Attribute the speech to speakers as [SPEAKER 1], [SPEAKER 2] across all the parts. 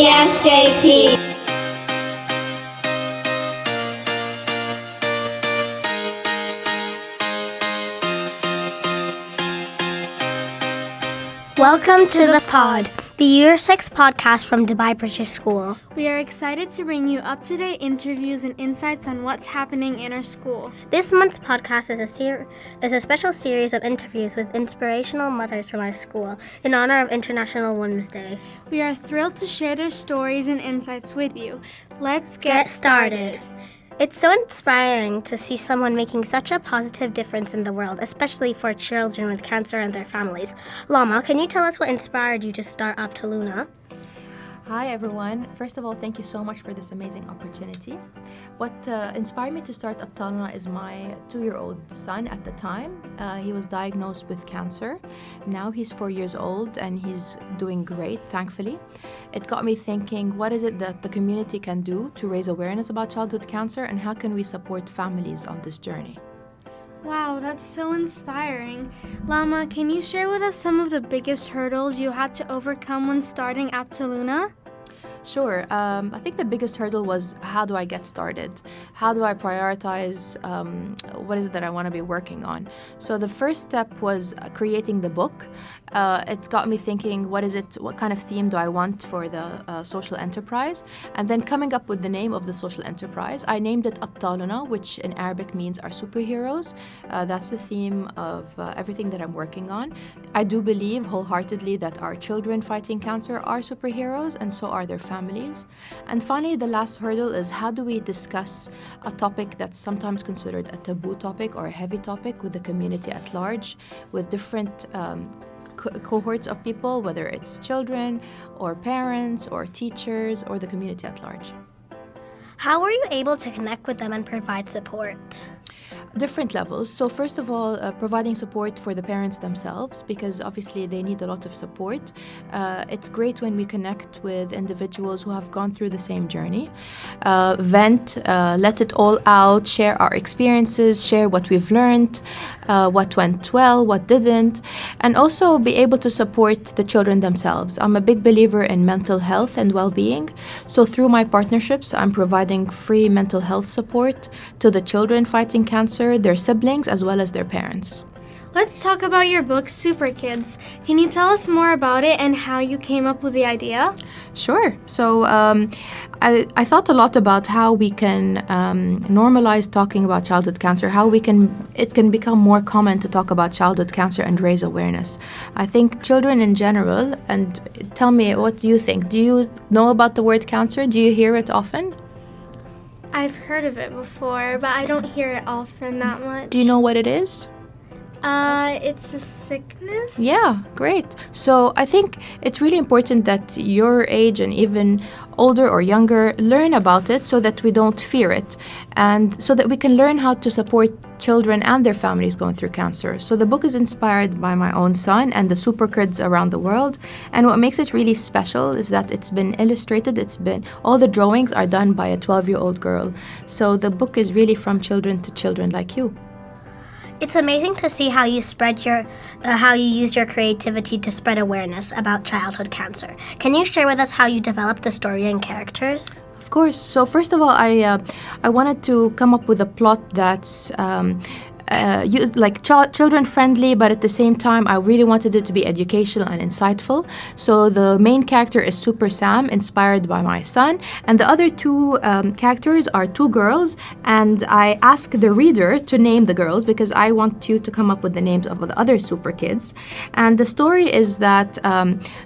[SPEAKER 1] PSJP.
[SPEAKER 2] Welcome to the pod, the Year 6 podcast from Dubai British School.
[SPEAKER 3] We are excited to bring you up-to-date interviews and insights on what's happening in our school.
[SPEAKER 2] This month's podcast is a special series of interviews with inspirational mothers from our school in honor of International Women's Day.
[SPEAKER 3] We are thrilled to share their stories and insights with you. Let's get started.
[SPEAKER 2] It's so inspiring to see someone making such a positive difference in the world, especially for children with cancer and their families. Lama, can you tell us what inspired you to start Aptaluna?
[SPEAKER 4] Hi everyone. First of all, thank you so much for this amazing opportunity. What inspired me to start Aptaluna is my 2-year-old son at the time. He was diagnosed with cancer. Now he's 4 years old and he's doing great, thankfully. It got me thinking, what is it that the community can do to raise awareness about childhood cancer, and how can we support families on this journey?
[SPEAKER 3] Wow, that's so inspiring. Lama, can you share with us some of the biggest hurdles you had to overcome when starting Aptaluna?
[SPEAKER 4] Sure. I think the biggest hurdle was, how do I get started? How do I prioritize what is it that I want to be working on? So the first step was creating the book. It got me thinking, what kind of theme do I want for the social enterprise? And then coming up with the name of the social enterprise, I named it Aptaluna, which in Arabic means our superheroes. That's the theme of everything that I'm working on. I do believe wholeheartedly that our children fighting cancer are superheroes, and so are their families. And finally, the last hurdle is, how do we discuss a topic that's sometimes considered a taboo topic or a heavy topic with the community at large, with different cohorts of people, whether it's children or parents or teachers or the community at large.
[SPEAKER 2] How were you able to connect with them and provide support?
[SPEAKER 4] Different levels. So first of all, providing support for the parents themselves, because obviously they need a lot of support. It's great when we connect with individuals who have gone through the same journey. Vent, let it all out, share our experiences, share what we've learned, what went well, what didn't, and also be able to support the children themselves. I'm a big believer in mental health and well-being. So through my partnerships, I'm providing free mental health support to the children fighting cancer, their siblings, as well as their parents.
[SPEAKER 3] Let's talk about your book, Super Kids. Can you tell us more about it and how you came up with the idea?
[SPEAKER 4] Sure. So I thought a lot about how we can normalize talking about childhood cancer, how it can become more common to talk about childhood cancer and raise awareness. I think children in general, and tell me, what do you think? Do you know about the word cancer? Do you hear it often?
[SPEAKER 3] I've heard of it before, but I don't hear it often that much.
[SPEAKER 4] Do you know what it is?
[SPEAKER 3] It's a sickness?
[SPEAKER 4] Yeah, great. So I think it's really important that your age and even older or younger learn about it so that we don't fear it, and so that we can learn how to support children and their families going through cancer. So the book is inspired by my own son and the super kids around the world, and what makes it really special is that it's been illustrated. All the drawings are done by a 12-year-old girl. So the book is really from children to children like you.
[SPEAKER 2] It's amazing to see how you how you used your creativity to spread awareness about childhood cancer. Can you share with us how you developed the story and characters?
[SPEAKER 4] Of course. So first of all, I wanted to come up with a plot that's children friendly, but at the same time I really wanted it to be educational and insightful. So the main character is Super Sam, inspired by my son, and the other two characters are two girls, and I ask the reader to name the girls because I want you to come up with the names of the other super kids. And the story is that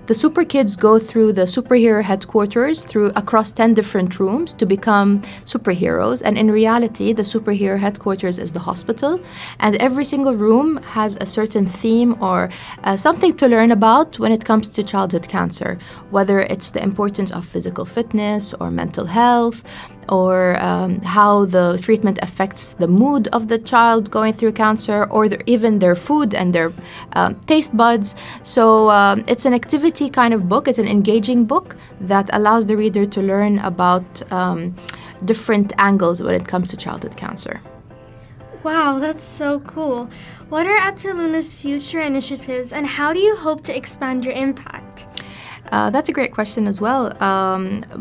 [SPEAKER 4] the super kids go through the superhero headquarters across 10 different rooms to become superheroes, and in reality the superhero headquarters is the hospital. And every single room has a certain theme or something to learn about when it comes to childhood cancer, whether it's the importance of physical fitness or mental health, or how the treatment affects the mood of the child going through cancer, or even their food and their taste buds. So it's an activity kind of book. It's an engaging book that allows the reader to learn about different angles when it comes to childhood cancer.
[SPEAKER 3] Wow, that's so cool. What are Aptaluna's future initiatives, and how do you hope to expand your impact?
[SPEAKER 4] That's a great question as well.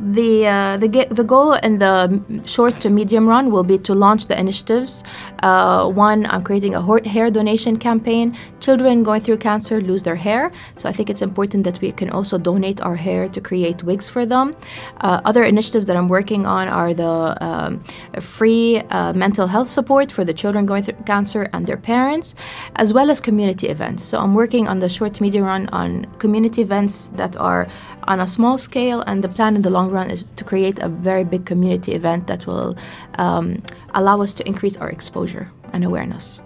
[SPEAKER 4] The goal in the short to medium run will be to launch the initiatives. One, I'm creating a hair donation campaign. Children going through cancer lose their hair, so I think it's important that we can also donate our hair to create wigs for them. Other initiatives that I'm working on are the free mental health support for the children going through cancer and their parents, as well as community events. So I'm working on the short to medium run on community events that are on a small scale, and the plan in the long run is to create a very big community event that will allow us to increase our exposure and awareness.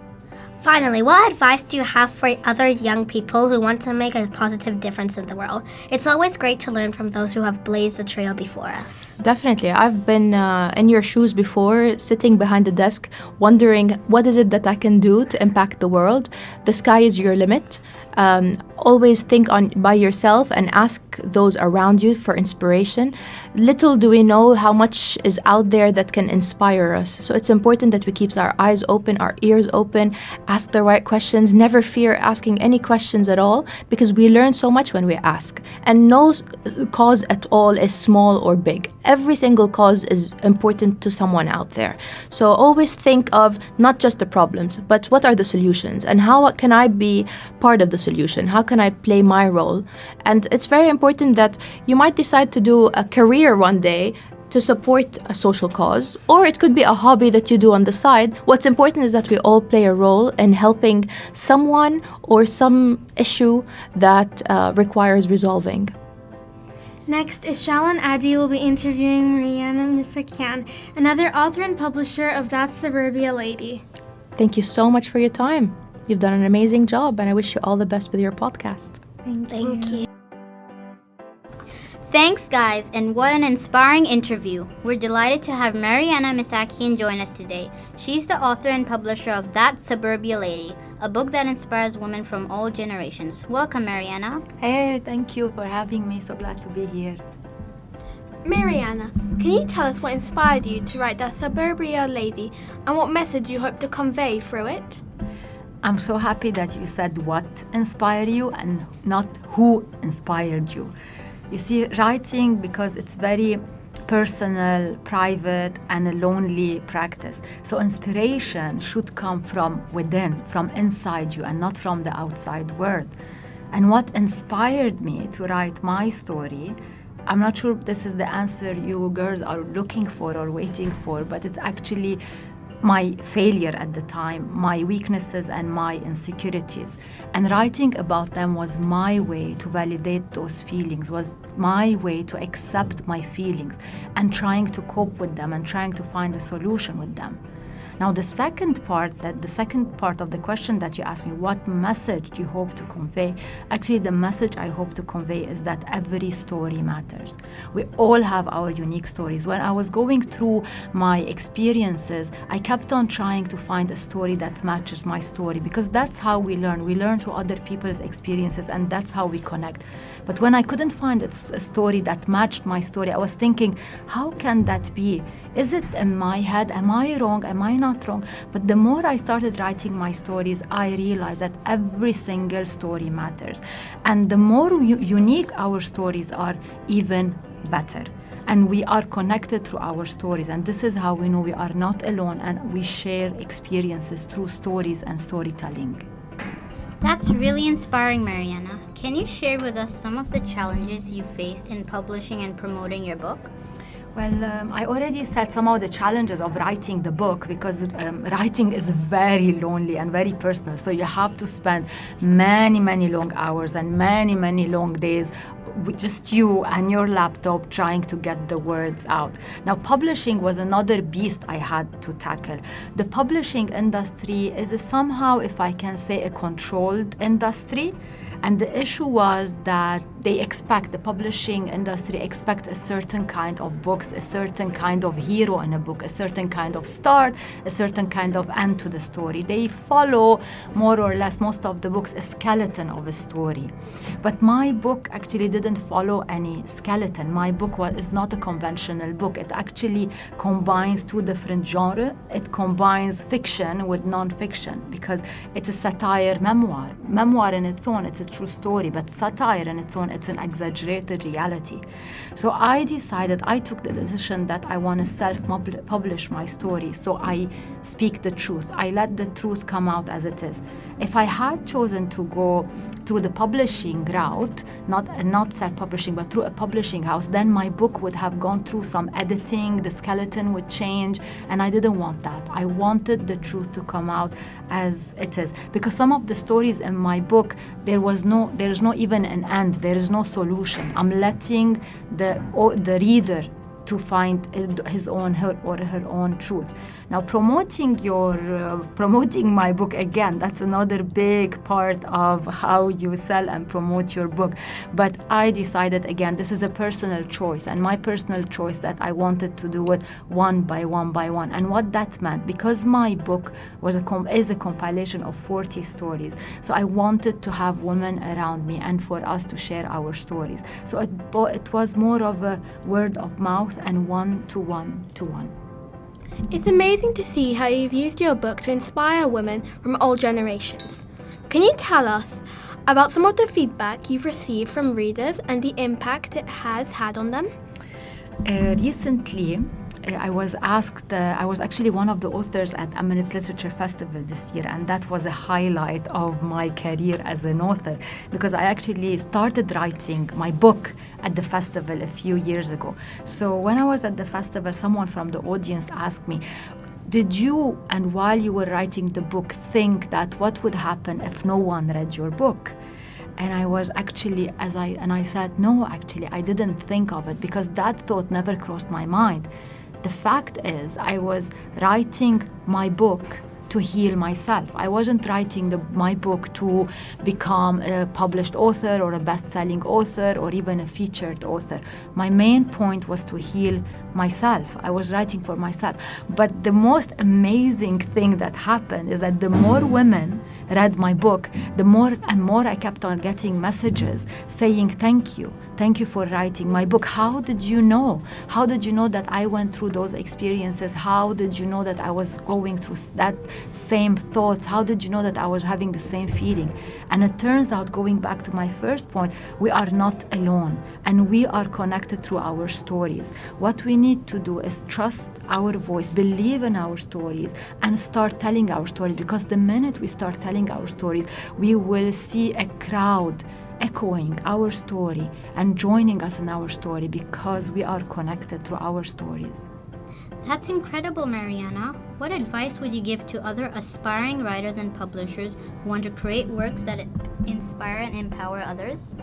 [SPEAKER 2] Finally, what advice do you have for other young people who want to make a positive difference in the world? It's always great to learn from those who have blazed a trail before us.
[SPEAKER 4] Definitely. I've been in your shoes before, sitting behind the desk, wondering what is it that I can do to impact the world. The sky is your limit. Always think by yourself and ask those around you for inspiration. Little do we know how much is out there that can inspire us. So it's important that we keep our eyes open, our ears open, ask the right questions, never fear asking any questions at all, because we learn so much when we ask. And no cause at all is small or big. Every single cause is important to someone out there. So always think of not just the problems, but what are the solutions, and how can I be part of the solution? How can I play my role? And it's very important that you might decide to do a career one day to support a social cause, or it could be a hobby that you do on the side. What's important is that we all play a role in helping someone or some issue that requires resolving.
[SPEAKER 3] Next, Ishal and Adi will be interviewing Mariana Misakian, another author and publisher of That Suburbia Lady.
[SPEAKER 4] Thank you so much for your time. You've done an amazing job, and I wish you all the best with your podcast.
[SPEAKER 2] Thank you.
[SPEAKER 1] Thanks, guys, and what an inspiring interview. We're delighted to have Mariana Misakian join us today. She's the author and publisher of That Suburbia Lady, a book that inspires women from all generations. Welcome, Mariana.
[SPEAKER 5] Hey, thank you for having me. So glad to be here.
[SPEAKER 6] Mariana, can you tell us what inspired you to write That Suburbia Lady and what message you hope to convey through it?
[SPEAKER 5] I'm so happy that you said what inspired you and not who inspired you. You see, writing, because it's very personal, private, and a lonely practice. So inspiration should come from within, from inside you, and not from the outside world. And what inspired me to write my story, I'm not sure this is the answer you girls are looking for or waiting for, but it's actually my failure at the time, my weaknesses and my insecurities. And writing about them was my way to validate those feelings, was my way to accept my feelings and trying to cope with them and trying to find a solution with them. Now, the second part of the question that you asked me, what message do you hope to convey? Actually, the message I hope to convey is that every story matters. We all have our unique stories. When I was going through my experiences, I kept on trying to find a story that matches my story, because that's how we learn. We learn through other people's experiences, and that's how we connect. But when I couldn't find a story that matched my story, I was thinking, how can that be? Is it in my head? Am I wrong? Am I not wrong? But the more I started writing my stories, I realized that every single story matters. And the more unique our stories are, even better. And we are connected through our stories. And this is how we know we are not alone, and we share experiences through stories and storytelling.
[SPEAKER 1] That's really inspiring, Mariana. Can you share with us some of the challenges you faced in publishing and promoting your book?
[SPEAKER 5] Well, I already said some of the challenges of writing the book, because writing is very lonely and very personal. So you have to spend many, many long hours and many, many long days with just you and your laptop trying to get the words out. Now, publishing was another beast I had to tackle. The publishing industry is somehow, if I can say, a controlled industry. And the issue was that the publishing industry expects a certain kind of books, a certain kind of hero in a book, a certain kind of start, a certain kind of end to the story. They follow, more or less, most of the books, a skeleton of a story. But my book actually didn't follow any skeleton. My book is not a conventional book. It actually combines two different genres. It combines fiction with non-fiction, because it's a satire memoir. Memoir in its own, it's a true story, but satire in its own It's an exaggerated reality. So I took the decision that I want to self-publish my story. So I speak the truth. I let the truth come out as it is. If I had chosen to go through the publishing route, not self-publishing, but through a publishing house, then my book would have gone through some editing, the skeleton would change, and I didn't want that. I wanted the truth to come out as it is. Because some of the stories in my book, there is no even an end, there is no solution. I'm letting the reader to find her own truth. Now, promoting my book, again, that's another big part of how you sell and promote your book. But I decided, again, this is a personal choice, and my personal choice that I wanted to do it one by one by one. And what that meant, because my book is a compilation of 40 stories, so I wanted to have women around me and for us to share our stories. So it was more of a word of mouth and one-to-one.
[SPEAKER 6] It's amazing to see how you've used your book to inspire women from all generations. Can you tell us about some of the feedback you've received from readers and the impact it has had on them?
[SPEAKER 5] Recently, I was actually one of the authors at Emirates Literature Festival this year, and that was a highlight of my career as an author, because I actually started writing my book at the festival a few years ago. So when I was at the festival, someone from the audience asked me, did you, and while you were writing the book, think that what would happen if no one read your book? And I was actually, I said, no, actually, I didn't think of it, because that thought never crossed my mind. The fact is, I was writing my book to heal myself. I wasn't writing my book to become a published author or a best-selling author or even a featured author. My main point was to heal myself. I was writing for myself. But the most amazing thing that happened is that the more women read my book, the more and more I kept on getting messages saying, thank you for writing my book. How did you know? How did you know that I went through those experiences? How did you know that I was going through that same thoughts? How did you know that I was having the same feeling? And it turns out, going back to my first point, we are not alone, and we are connected through our stories. What we need to do is trust our voice, believe in our stories, and start telling our story, because the minute we start telling our stories, we will see a crowd echoing our story and joining us in our story, because we are connected through our stories.
[SPEAKER 1] That's incredible, Mariana. What advice would you give to other aspiring writers and publishers who want to create works that inspire and empower others?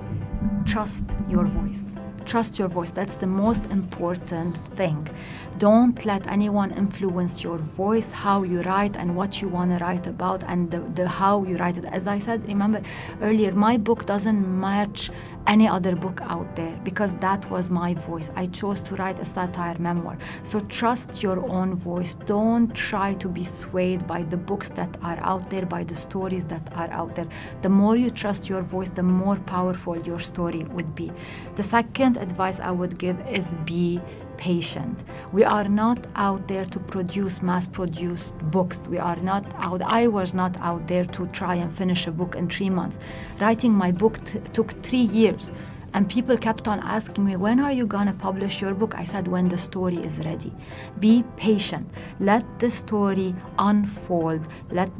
[SPEAKER 5] Trust your voice. Trust your voice. That's the most important thing. Don't let anyone influence your voice, how you write and what you want to write about, and the how you write it. As I said, remember earlier, my book doesn't match any other book out there, because that was my voice. I chose to write a satire memoir. So trust your own voice. Don't try to be swayed by the books that are out there, by the stories that are out there. The more you trust your voice, the more powerful your story would be. The second advice I would give is be patient. We are not out there to mass-produced books. I was not out there to try and finish a book in 3 months. Writing my book took 3 years. And people kept on asking me, when are you going to publish your book? I said, when the story is ready. Be patient. Let the story unfold. Let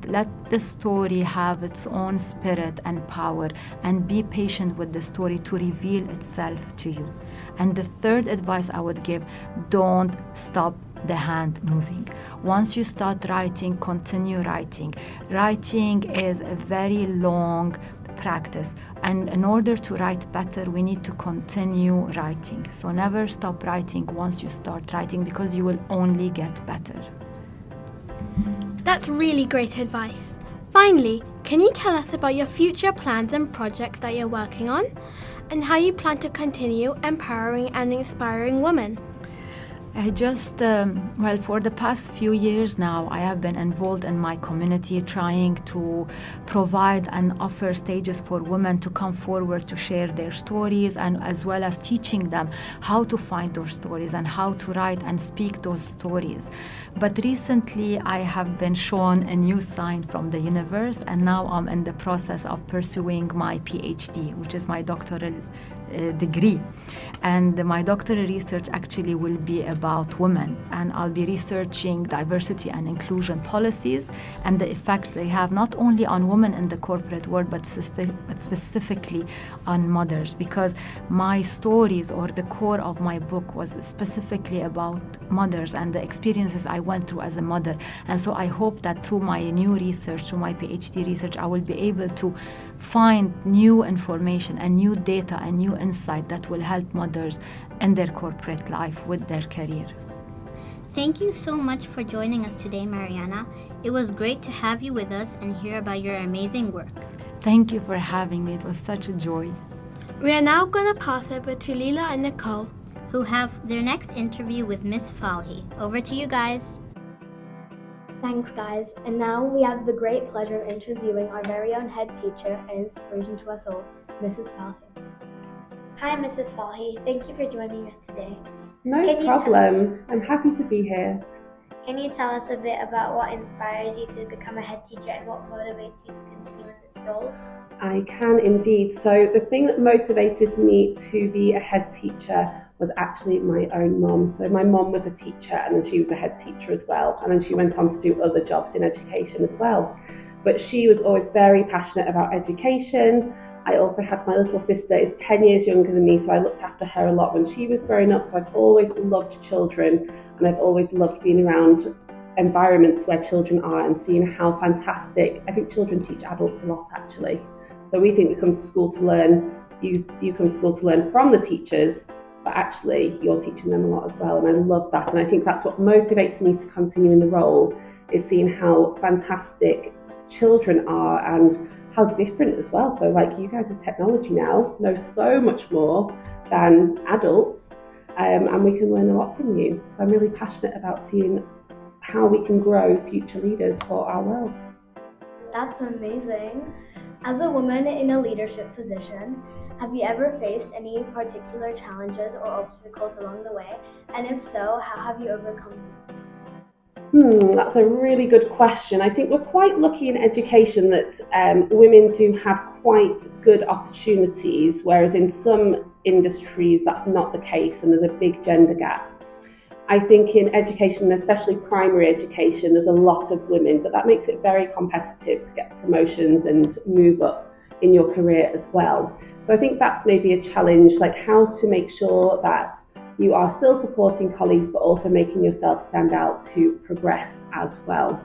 [SPEAKER 5] the story have its own spirit and power. And be patient with the story to reveal itself to you. And the third advice I would give, don't stop the hand moving. Once you start writing, continue writing. Writing is a very long practice, and in order to write better, we need to continue writing. So never stop writing once you start writing, because you will only get better.
[SPEAKER 6] That's really great advice. Finally, can you tell us about your future plans and projects that you're working on, and how you plan to continue empowering and inspiring women?
[SPEAKER 5] I just, for the past few years now, I have been involved in my community, trying to provide and offer stages for women to come forward to share their stories, and as well as teaching them how to find those stories and how to write and speak those stories. But recently, I have been shown a new sign from the universe, and now I'm in the process of pursuing my PhD, which is my doctoral degree. And my doctoral research actually will be about women, and I'll be researching diversity and inclusion policies and the effect they have not only on women in the corporate world, but specifically on mothers, because my stories or the core of my book was specifically about mothers and the experiences I went through as a mother. And so I hope that through my new research, through my PhD research, I will be able to find new information and new data and new insight that will help mothers in their corporate life with their career.
[SPEAKER 1] Thank you so much for joining us today, Mariana. It was great to have you with us and hear about your amazing work.
[SPEAKER 5] Thank you for having me. It was such a joy.
[SPEAKER 6] We are now going to pass over to Leela and Nicole,
[SPEAKER 1] who have their next interview with Miss Falhi. Over to you guys.
[SPEAKER 7] Thanks, guys. And now we have the great pleasure of interviewing our very own head teacher and inspiration to us all, Mrs. Falhi.
[SPEAKER 8] Hi, Mrs. Falhi. Thank you for joining us today.
[SPEAKER 9] No problem. I'm happy to be here.
[SPEAKER 8] Can you tell us a bit about what inspired you to become a head teacher and what motivates you to continue in this role?
[SPEAKER 9] I can indeed. So the thing that motivated me to be a head teacher was actually my own mum. So my mum was a teacher, and then she was a head teacher as well. And then she went on to do other jobs in education as well. But she was always very passionate about education. I also had my little sister, is 10 years younger than me, so I looked after her a lot when she was growing up. So I've always loved children, and I've always loved being around environments where children are and seeing how fantastic. I think children teach adults a lot, actually. So we think we come to school to learn, you come to school to learn from the teachers, but actually you're teaching them a lot as well. And I love that. And I think that's what motivates me to continue in the role, is seeing how fantastic children are and how different as well. So like you guys with technology now know so much more than adults, and we can learn a lot from you. So I'm really passionate about seeing how we can grow future leaders for our world.
[SPEAKER 7] That's amazing. As a woman in a leadership position, have you ever faced any particular challenges or obstacles along the way? And if so, how have you overcome them?
[SPEAKER 9] That's a really good question. I think we're quite lucky in education that women do have quite good opportunities, whereas in some industries that's not the case and there's a big gender gap. I think in education, especially primary education, there's a lot of women, but that makes it very competitive to get promotions and move up in your career as well. So I think that's maybe a challenge, like how to make sure that you are still supporting colleagues, but also making yourself stand out to progress as well.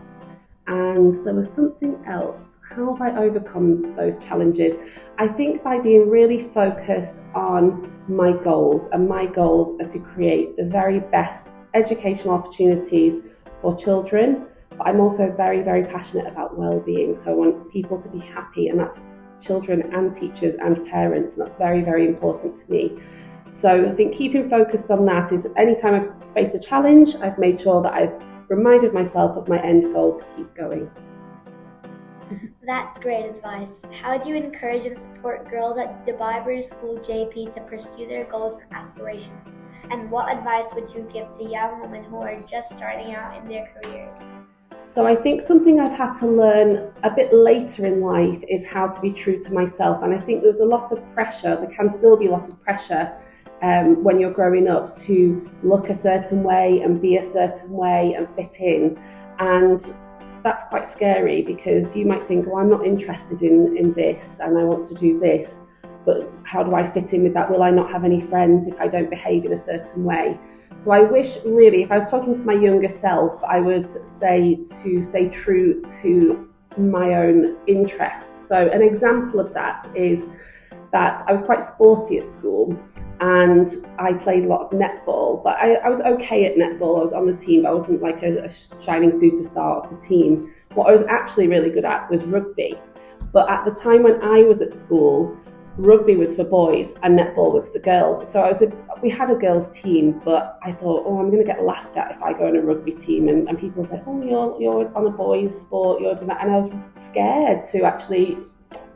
[SPEAKER 9] And there was something else. How have I overcome those challenges? I think by being really focused on my goals, and my goals are to create the very best educational opportunities for children. But I'm also very, very passionate about well-being. So I want people to be happy, and that's children and teachers and parents, and that's very, very important to me. So I think keeping focused on that is, anytime I've faced a challenge, I've made sure that I've reminded myself of my end goal to keep going.
[SPEAKER 8] That's great advice. How do you encourage and support girls at Dubai British School JP to pursue their goals and aspirations? And what advice would you give to young women who are just starting out in their careers?
[SPEAKER 9] So I think something I've had to learn a bit later in life is how to be true to myself. And I think there's a lot of pressure, there can still be lots of pressure when you're growing up to look a certain way and be a certain way and fit in. And that's quite scary, because you might think, well, I'm not interested in this and I want to do this, but how do I fit in with that? Will I not have any friends if I don't behave in a certain way? So I wish, really, if I was talking to my younger self, I would say to stay true to my own interests. So an example of that is that I was quite sporty at school, and I played a lot of netball, but I was okay at netball. I was on the team, but I wasn't like a shining superstar of the team. What I was actually really good at was rugby. But at the time when I was at school, rugby was for boys and netball was for girls. So we had a girls team, but I thought, I'm going to get laughed at if I go on a rugby team. And people would say, you're on a boys sport, you're doing that. And I was scared to actually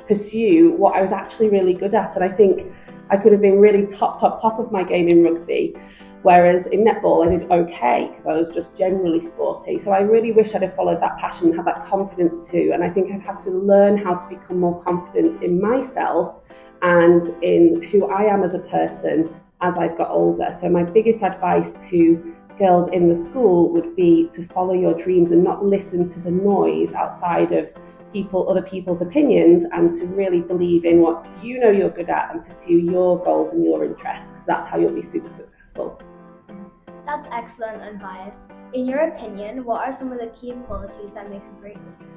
[SPEAKER 9] pursue what I was actually really good at. And I think I could have been really top of my game in rugby, whereas in netball I did okay because I was just generally sporty. So I really wish I'd have followed that passion and had that confidence too. And I think I've had to learn how to become more confident in myself and in who I am as a person as I've got older. So my biggest advice to girls in the school would be to follow your dreams and not listen to the noise outside of other people's opinions, and to really believe in what you know you're good at and pursue your goals and your interests. That's how you'll be super successful.
[SPEAKER 7] That's excellent advice. In your opinion, what are some of the key qualities that make a great leader?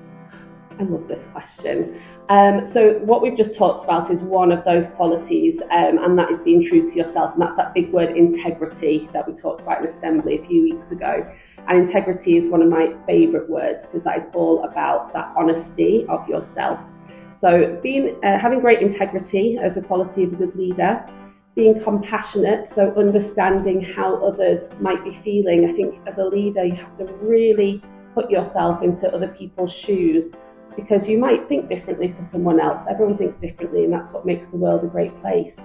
[SPEAKER 9] I love this question. So what we've just talked about is one of those qualities, and that is being true to yourself. And that's that big word integrity that we talked about in assembly a few weeks ago. And integrity is one of my favourite words, because that is all about that honesty of yourself. So having great integrity as a quality of a good leader, being compassionate, so understanding how others might be feeling. I think as a leader, you have to really put yourself into other people's shoes, because you might think differently to someone else. Everyone thinks differently, and that's what makes the world a great place.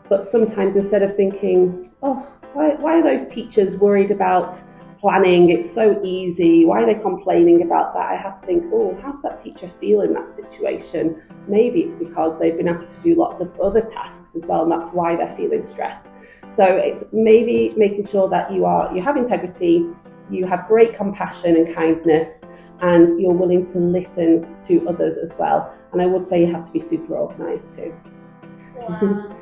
[SPEAKER 9] But sometimes instead of thinking, oh, why are those teachers worried about planning? It's so easy. Why are they complaining about that? I have to think, oh, how does that teacher feel in that situation? Maybe it's because they've been asked to do lots of other tasks as well, and that's why they're feeling stressed. So it's maybe making sure that you have integrity, you have great compassion and kindness, and you're willing to listen to others as well. And I would say you have to be super organised too.
[SPEAKER 8] Wow.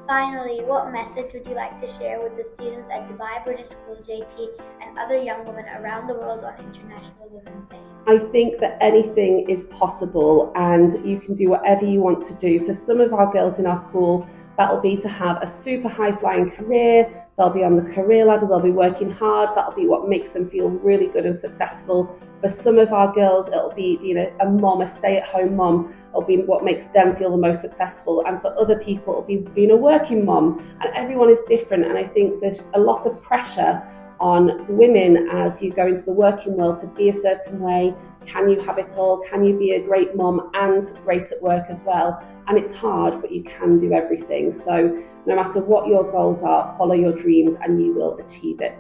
[SPEAKER 8] Finally, what message would you like to share with the students at Dubai British School JP and other young women around the world on International Women's Day?
[SPEAKER 9] I think that anything is possible, and you can do whatever you want to do. For some of our girls in our school, that'll be to have a super high-flying career. They'll be on the career ladder, they'll be working hard. That'll be what makes them feel really good and successful. For some of our girls, it'll be a mom, a stay-at-home mom. It'll be what makes them feel the most successful. And for other people, it'll be being a working mom. And everyone is different. And I think there's a lot of pressure on women as you go into the working world to be a certain way. Can you have it all? Can you be a great mom and great at work as well? And it's hard, but you can do everything. So no matter what your goals are, follow your dreams and you will achieve it.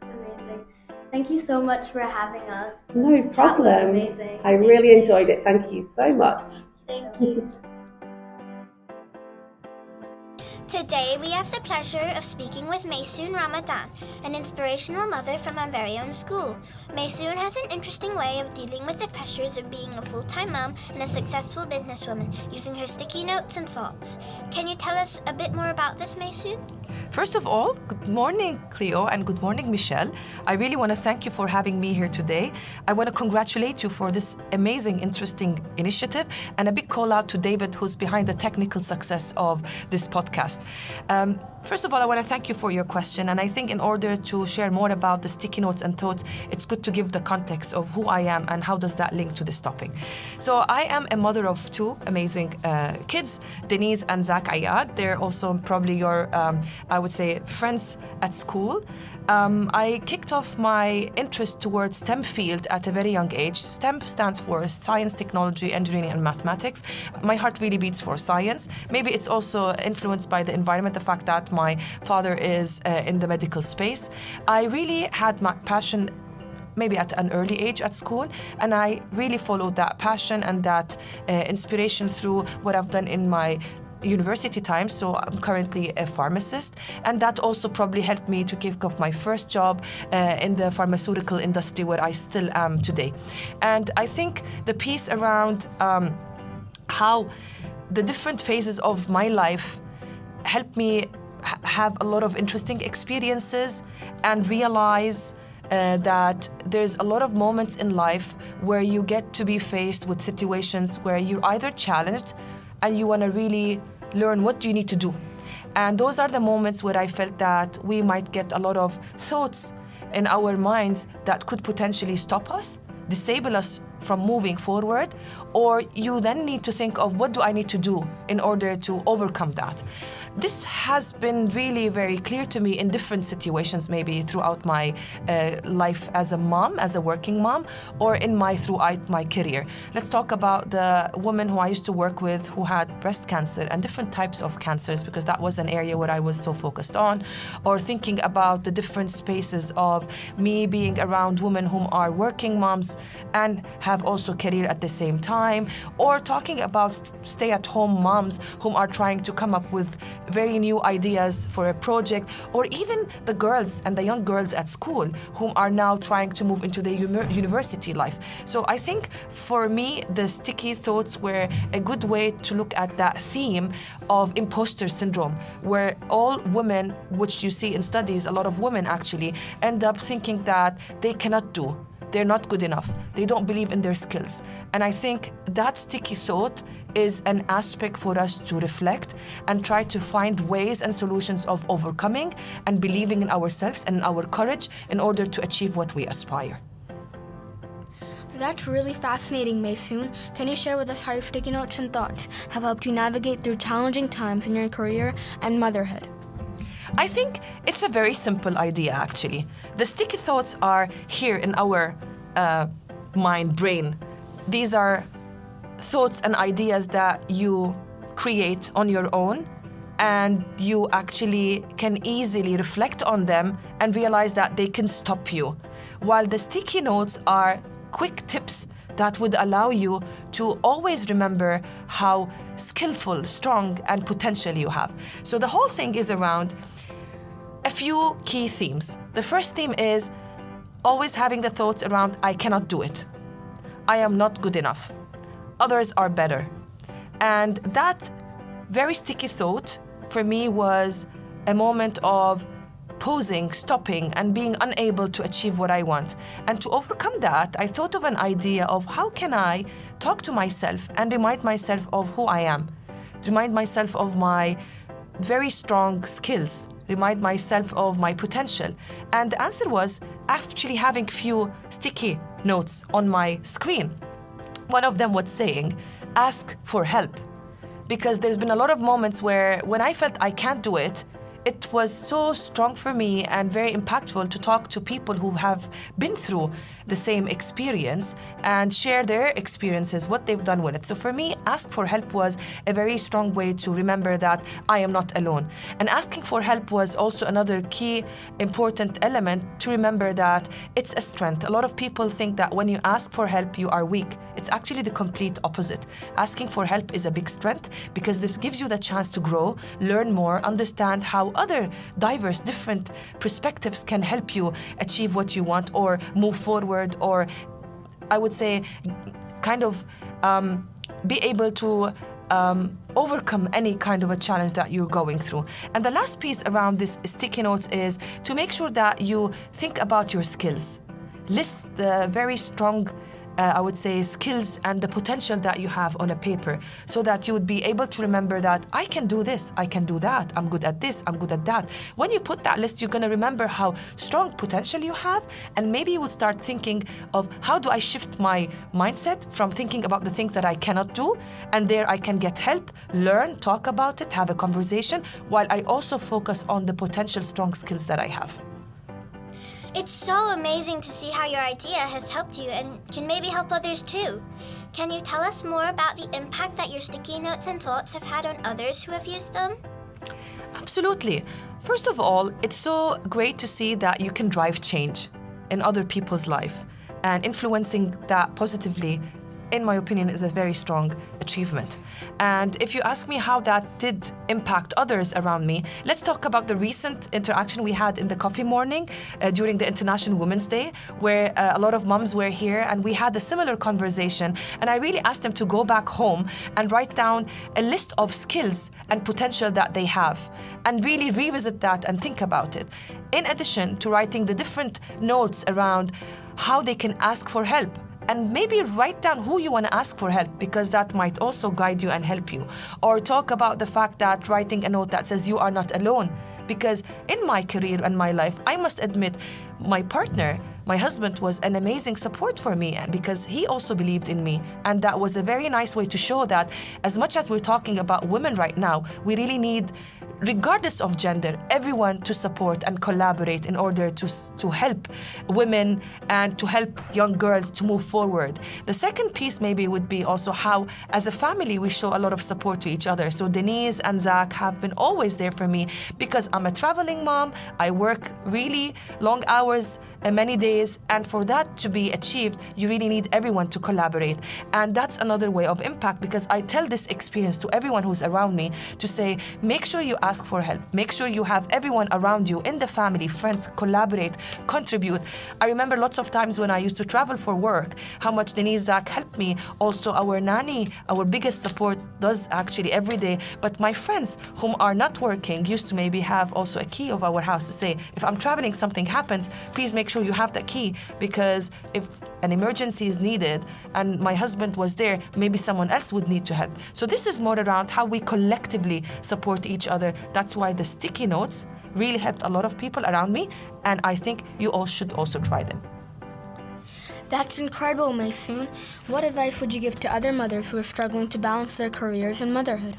[SPEAKER 7] Amazing. Thank you so much for having us.
[SPEAKER 9] No problem.
[SPEAKER 7] Amazing.
[SPEAKER 9] I really enjoyed it. Thank you so much.
[SPEAKER 8] Thank you.
[SPEAKER 2] Today, we have the pleasure of speaking with Maysoon Ramadan, an inspirational mother from our very own school. Maysoon has an interesting way of dealing with the pressures of being a full-time mom and a successful businesswoman using her sticky notes and thoughts. Can you tell us a bit more about this, Maysoon?
[SPEAKER 10] First of all, good morning, Cleo, and good morning, Michelle. I really want to thank you for having me here today. I want to congratulate you for this amazing, interesting initiative, and a big call out to David, who's behind the technical success of this podcast. First of all, I want to thank you for your question, and I think in order to share more about the sticky notes and thoughts, it's good to give the context of who I am and how does that link to this topic. So I am a mother of two amazing kids, Denise and Zach Ayad. They're also probably your, I would say, friends at school. I kicked off my interest towards STEM field at a very young age. STEM stands for Science, Technology, Engineering, and Mathematics. My heart really beats for science. Maybe it's also influenced by the environment, the fact that my father is in the medical space. I really had my passion maybe at an early age at school, and I really followed that passion and that inspiration through what I've done in my university time. So I'm currently a pharmacist, and that also probably helped me to kick off my first job in the pharmaceutical industry, where I still am today. And I think the piece around how the different phases of my life helped me have a lot of interesting experiences and realize that there's a lot of moments in life where you get to be faced with situations where you're either challenged and you want to really learn what do you need to do. And those are the moments where I felt that we might get a lot of thoughts in our minds that could potentially stop us, disable us from moving forward, or you then need to think of what do I need to do in order to overcome that. This has been really very clear to me in different situations, maybe throughout my life as a mom, as a working mom, or throughout my career. Let's talk about the woman who I used to work with who had breast cancer and different types of cancers, because that was an area where I was so focused on, or thinking about the different spaces of me being around women whom are working moms and have also career at the same time, or talking about stay-at-home moms whom are trying to come up with very new ideas for a project, or even the girls and the young girls at school whom are now trying to move into the university life. So I think for me, the sticky thoughts were a good way to look at that theme of imposter syndrome, where all women, which you see in studies, a lot of women actually end up thinking that they cannot do. They're not good enough. They don't believe in their skills. And I think that sticky thought is an aspect for us to reflect and try to find ways and solutions of overcoming and believing in ourselves and in our courage in order to achieve what we aspire.
[SPEAKER 6] That's really fascinating, Maysoon. Can you share with us how your sticky notes and thoughts have helped you navigate through challenging times in your career and motherhood?
[SPEAKER 10] I think it's a very simple idea, actually. The sticky thoughts are here in our mind, brain. These are thoughts and ideas that you create on your own, and you actually can easily reflect on them and realize that they can stop you. While the sticky notes are quick tips that would allow you to always remember how skillful, strong, and potential you have. So the whole thing is around a few key themes. The first theme is always having the thoughts around, I cannot do it. I am not good enough. Others are better. And that very sticky thought for me was a moment of pausing, stopping, and being unable to achieve what I want. And to overcome that, I thought of an idea of how can I talk to myself and remind myself of who I am, remind myself of my very strong skills, remind myself of my potential. And the answer was actually having few sticky notes on my screen. One of them was saying, ask for help. Because there's been a lot of moments where when I felt I can't do it, it was so strong for me and very impactful to talk to people who have been through the same experience and share their experiences, what they've done with it. So for me, ask for help was a very strong way to remember that I am not alone. And asking for help was also another key important element to remember that it's a strength. A lot of people think that when you ask for help, you are weak. It's actually the complete opposite. Asking for help is a big strength because this gives you the chance to grow, learn more, understand how other diverse, different perspectives can help you achieve what you want or move forward, or I would say kind of be able to overcome any kind of a challenge that you're going through. And the last piece around this sticky notes is to make sure that you think about your skills. List the very strong I would say skills and the potential that you have on a paper so that you would be able to remember that I can do this, I can do that, I'm good at this, I'm good at that. When you put that list, you're going to remember how strong potential you have, and maybe you would start thinking of how do I shift my mindset from thinking about the things that I cannot do, and there I can get help, learn, talk about it, have a conversation, while I also focus on the potential strong skills that I have.
[SPEAKER 2] It's so amazing to see how your idea has helped you and can maybe help others too. Can you tell us more about the impact that your sticky notes and thoughts have had on others who have used them?
[SPEAKER 10] Absolutely. First of all, it's so great to see that you can drive change in other people's life, and influencing that positively, in my opinion, is a very strong achievement. And if you ask me how that did impact others around me, let's talk about the recent interaction we had in the coffee morning during the International Women's Day, where a lot of moms were here and we had a similar conversation. And I really asked them to go back home and write down a list of skills and potential that they have and really revisit that and think about it. In addition to writing the different notes around how they can ask for help. And maybe write down who you want to ask for help, because that might also guide you and help you. Or talk about the fact that writing a note that says you are not alone. Because in my career and my life, I must admit, my partner, my husband, was an amazing support for me, and because he also believed in me. And that was a very nice way to show that as much as we're talking about women right now, we really need, regardless of gender, everyone to support and collaborate in order to help women and to help young girls to move forward. The second piece maybe would be also how, as a family, we show a lot of support to each other. So Denise and Zach have been always there for me because I'm a traveling mom. I work really long hours and many days and for that to be achieved, you really need everyone to collaborate. And that's another way of impact, because I tell this experience to everyone who's around me to say, make sure you ask for help. Make sure you have everyone around you in the family, friends, collaborate, contribute. I remember lots of times when I used to travel for work, how much Denise, Zach helped me. Also, our nanny, our biggest support, does actually every day. But my friends whom are not working used to maybe have also a key of our house to say, if I'm traveling, something happens, please make sure you have the key, because if an emergency is needed and my husband was there, maybe someone else would need to help. So this is more around how we collectively support each other. That's why the sticky notes really helped a lot of people around me, and I think you all should also try them.
[SPEAKER 6] That's incredible, Maysoon. What advice would you give to other mothers who are struggling to balance their careers and motherhood?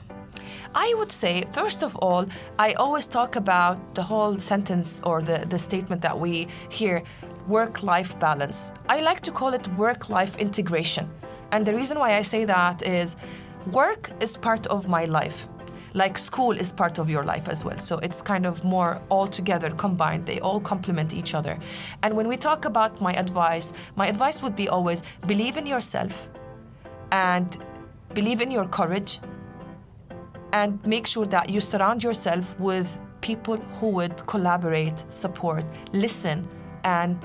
[SPEAKER 10] I would say, first of all, I always talk about the whole sentence or the statement that we hear, work-life balance. I like to call it work-life integration. And the reason why I say that is work is part of my life. Like school is part of your life as well. So it's kind of more all together combined. They all complement each other. And when we talk about my advice would be always believe in yourself and believe in your courage, and make sure that you surround yourself with people who would collaborate, support, listen, and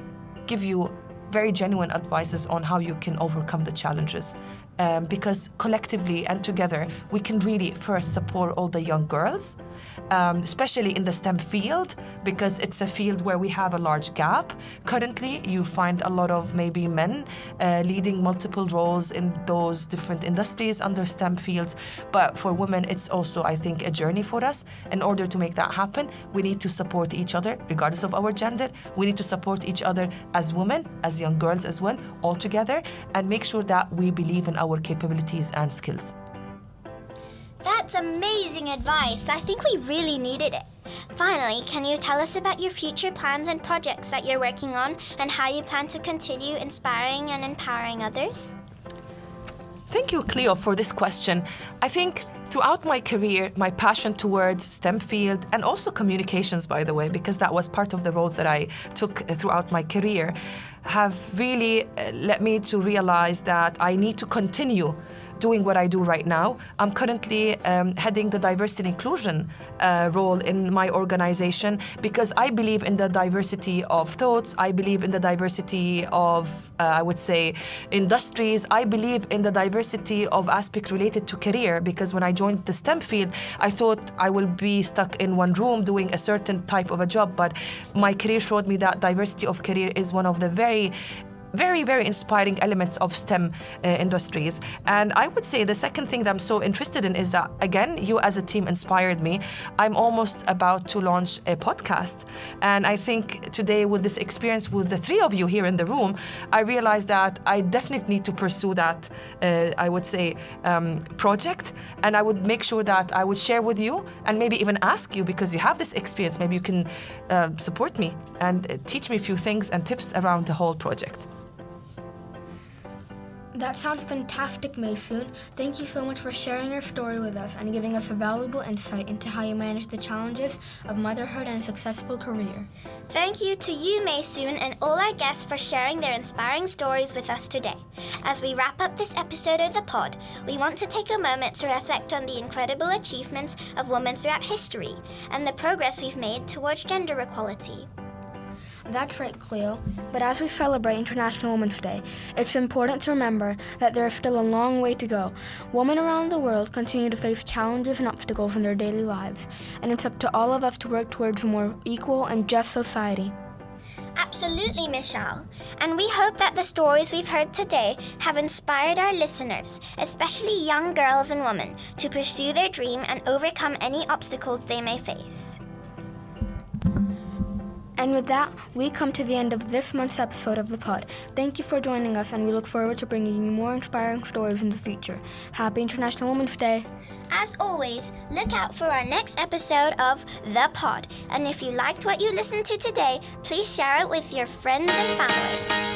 [SPEAKER 10] give you very genuine advices on how you can overcome the challenges. Because collectively and together, we can really first support all the young girls, especially in the STEM field, because it's a field where we have a large gap. Currently, you find a lot of maybe men leading multiple roles in those different industries under STEM fields. But for women, it's also, I think, a journey for us. In order to make that happen, we need to support each other, regardless of our gender. We need to support each other as women, as young girls as well, all together, and make sure that we believe in our capabilities and skills.
[SPEAKER 2] That's amazing advice. I think we really needed it. Finally, can you tell us about your future plans and projects that you're working on and how you plan to continue inspiring and empowering others?
[SPEAKER 10] Thank you, Cleo, for this question. I think throughout my career, my passion towards STEM field and also communications, by the way, because that was part of the roles that I took throughout my career, have really led me to realize that I need to continue doing what I do right now. I'm currently heading the diversity and inclusion role in my organization, because I believe in the diversity of thoughts. I believe in the diversity of, I would say, industries. I believe in the diversity of aspects related to career, because when I joined the STEM field, I thought I will be stuck in one room doing a certain type of a job, but my career showed me that diversity of career is one of the very inspiring elements of STEM industries. And I would say the second thing that I'm so interested in is that, again, you as a team inspired me. I'm almost about to launch a podcast. And I think today, with this experience with the three of you here in the room, I realized that I definitely need to pursue that, I would say, project. And I would make sure that I would share with you and maybe even ask you, because you have this experience, maybe you can support me and teach me a few things and tips around the whole project.
[SPEAKER 6] That sounds fantastic, Maysoon. Thank you so much for sharing your story with us and giving us a valuable insight into how you manage the challenges of motherhood and a successful career.
[SPEAKER 2] Thank you to you, Maysoon, and all our guests for sharing their inspiring stories with us today. As we wrap up this episode of the pod, we want to take a moment to reflect on the incredible achievements of women throughout history and the progress we've made towards gender equality.
[SPEAKER 6] That's right, Cleo. But as we celebrate International Women's Day, it's important to remember that there is still a long way to go. Women around the world continue to face challenges and obstacles in their daily lives, and it's up to all of us to work towards a more equal and just society.
[SPEAKER 2] Absolutely, Michelle. And we hope that the stories we've heard today have inspired our listeners, especially young girls and women, to pursue their dream and overcome any obstacles they may face.
[SPEAKER 6] And with that, we come to the end of this month's episode of the pod. Thank you for joining us, and we look forward to bringing you more inspiring stories in the future. Happy International Women's Day!
[SPEAKER 2] As always, look out for our next episode of The Pod. And if you liked what you listened to today, please share it with your friends and family.